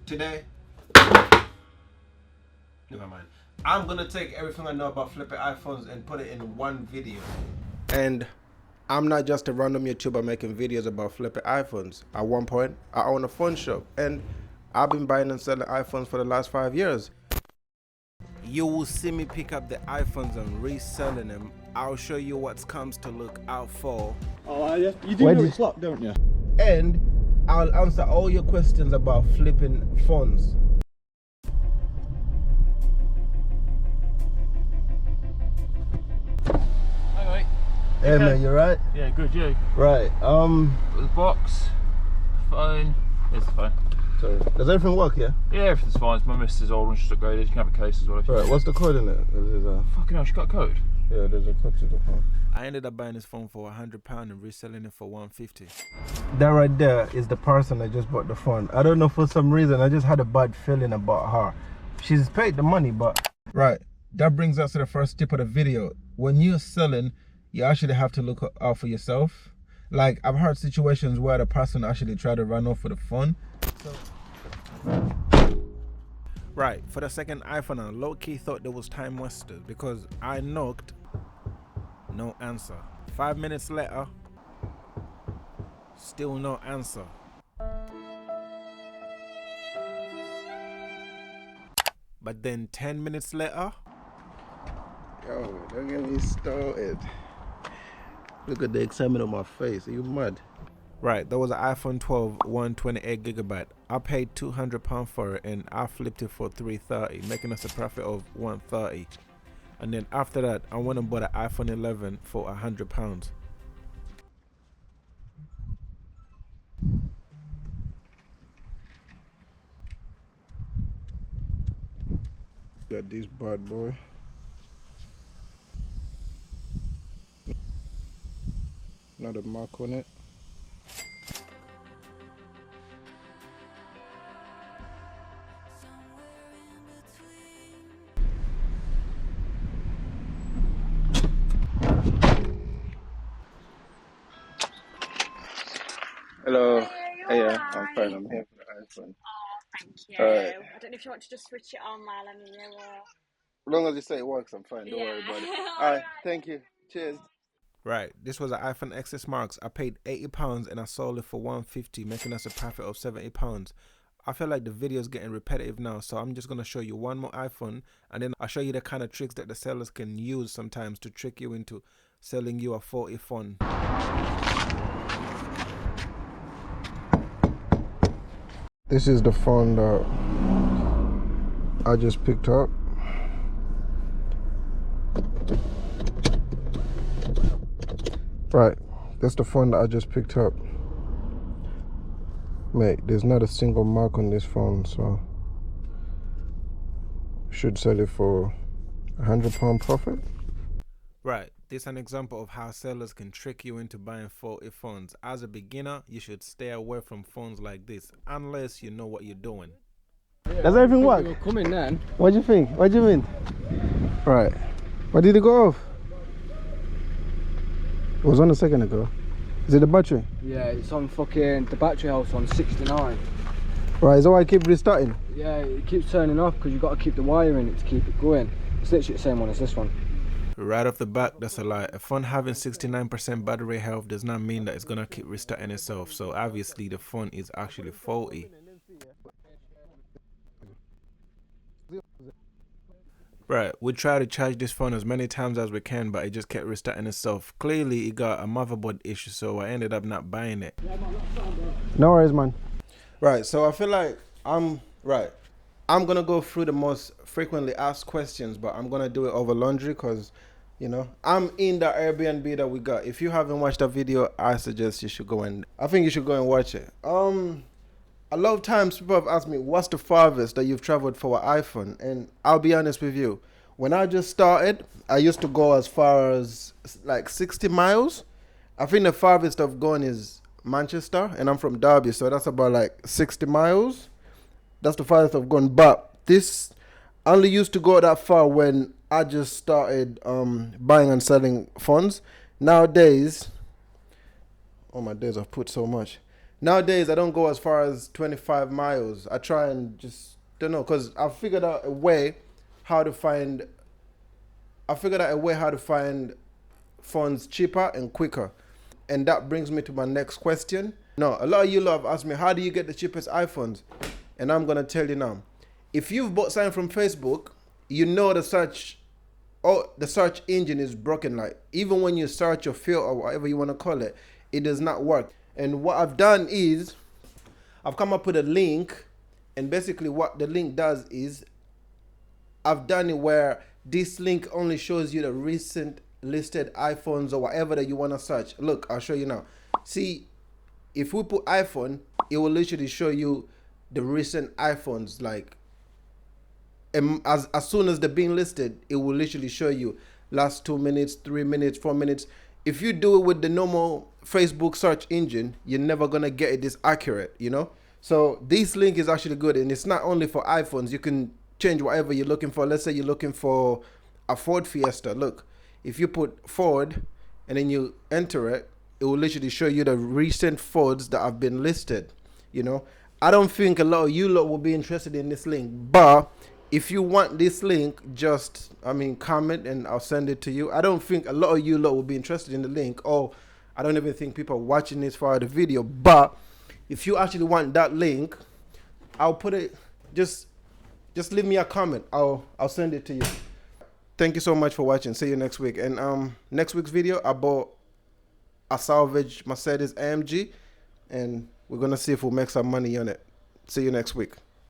Today, never mind. I'm gonna take everything I know about flipping iPhones and put it in one video. And I'm not just a random YouTuber making videos about flipping iPhones. At one point, I own a phone shop and I've been buying and selling iPhones for the last 5 years. You will see me pick up the iPhones and reselling them. I'll show you what comes to look out for. Oh, are you? You do know it's locked, don't you? And I'll answer all your questions about flipping phones. Hey man, you right? Yeah, good, you? Right, The box, phone, here's the phone. sorry. Does everything work, yeah? Yeah, everything's fine. My missus' old one, she's upgraded. You can have a case as well if you Right, want. what's the code in it? Fucking hell, she got a code? Yeah, there's a code to the phone. I ended up buying this phone for £100 and reselling it for £150. That right there is the person that just bought the phone. I don't know, for some reason, I just had a bad feeling about her. She's paid the money, but... Right, that brings us to the first tip of the video. When you're selling, you actually have to look out for yourself. Like, I've heard situations where the person actually tried to run off with the phone. Right, for the second iPhone, I low-key thought there was time wasted because I knocked, no answer. 5 minutes later, still no answer. But then 10 minutes later, Yo, don't get me started. Look at the excitement on my face. Are you mad? right, there was an iPhone 12 128GB. I paid £200 for it and I flipped it for $330, making us a profit of $130. And then after that, I went and bought an iPhone 11 for £100. Got this bad boy. Another mark on it. Hello. Hey, I'm fine. I'm here for the iPhone. Thank you. Alright. I don't know if you want to just switch it on while I'm here or... As long as you say it works, I'm fine. Don't worry about it. Alright, thank you. Cheers. Right, this was an iPhone XS Max. I paid £80 and I sold it for £150, making us a profit of £70. I feel like the video is getting repetitive now, so I'm just going to show you one more iPhone and then I'll show you the kind of tricks that the sellers can use sometimes to trick you into selling you a faulty phone. This is the phone that I just picked up. Right, that's the phone that I just picked up. Mate, there's not a single mark on this phone, so should sell it for £100 profit. Right, this is an example of how sellers can trick you into buying faulty phones. As a beginner, you should stay away from phones like this unless you know what you're doing. Does everything work? Coming then. What do you think? What do you mean? Right, why did it go off? It was on a second ago. Is it the battery? Yeah, it's on fucking the battery health on 69. Right, is that why I keep restarting? Yeah, it keeps turning off because you've got to keep the wire in it to keep it going. It's literally the same one as this one. Right off the bat, that's a lie. A phone having 69% battery health does not mean that it's gonna keep restarting itself. So obviously the phone is actually faulty. Right, we try to charge this phone as many times as we can, but it just kept restarting itself. Clearly it got a motherboard issue, so I ended up not buying it. No worries, man. Right, so I feel like I'm gonna go through the most frequently asked questions, but I'm gonna do it over laundry because, you know, I'm in the Airbnb that we got. If you haven't watched that video, I suggest you should go and watch it. A lot of times people have asked me, what's the farthest that you've traveled for an iPhone? And I'll be honest with you, when I just started, I used to go as far as like 60 miles. I think the farthest I've gone is Manchester, and I'm from Derby, so that's about like 60 miles. That's the farthest I've gone. But this I only used to go that far when I just started buying and selling phones. Nowadays, oh my days, I've put so much. Nowadays, I don't go as far as 25 miles. I try and just don't know, because I figured out a way how to find. I figured out a way how to find phones cheaper and quicker, and that brings me to my next question. No, a lot of you lot have asked me, how do you get the cheapest iPhones? And I'm gonna tell you now. If you've bought something from Facebook, you know the search engine is broken. Like, even when you search or fill or whatever you want to call it, it does not work. And what I've done is I've come up with a link, and basically what the link does is I've done it where this link only shows you the recent listed iPhones or whatever that you want to search. Look, I'll show you now. See, if we put iPhone, it will literally show you the recent iPhones. Like, as soon as they're being listed, it will literally show you last 2 minutes, 3 minutes, 4 minutes. If you do it with the normal Facebook search engine, you're never gonna get it this accurate, you know. So this link is actually good, and it's not only for iPhones. You can change whatever you're looking for. Let's say you're looking for a Ford Fiesta. Look, if you put Ford and then you enter it, it will literally show you the recent Fords that have been listed, you know. I don't think a lot of you lot will be interested in this link, but if you want this link, just, comment and I'll send it to you. I don't think a lot of you lot will be interested in the link, or I don't even think people are watching this for the video. But if you actually want that link, I'll put it, just leave me a comment. I'll send it to you. Thank you so much for watching. See you next week. And next week's video, I bought a salvage Mercedes AMG, and we're gonna see if we'll make some money on it. See you next week.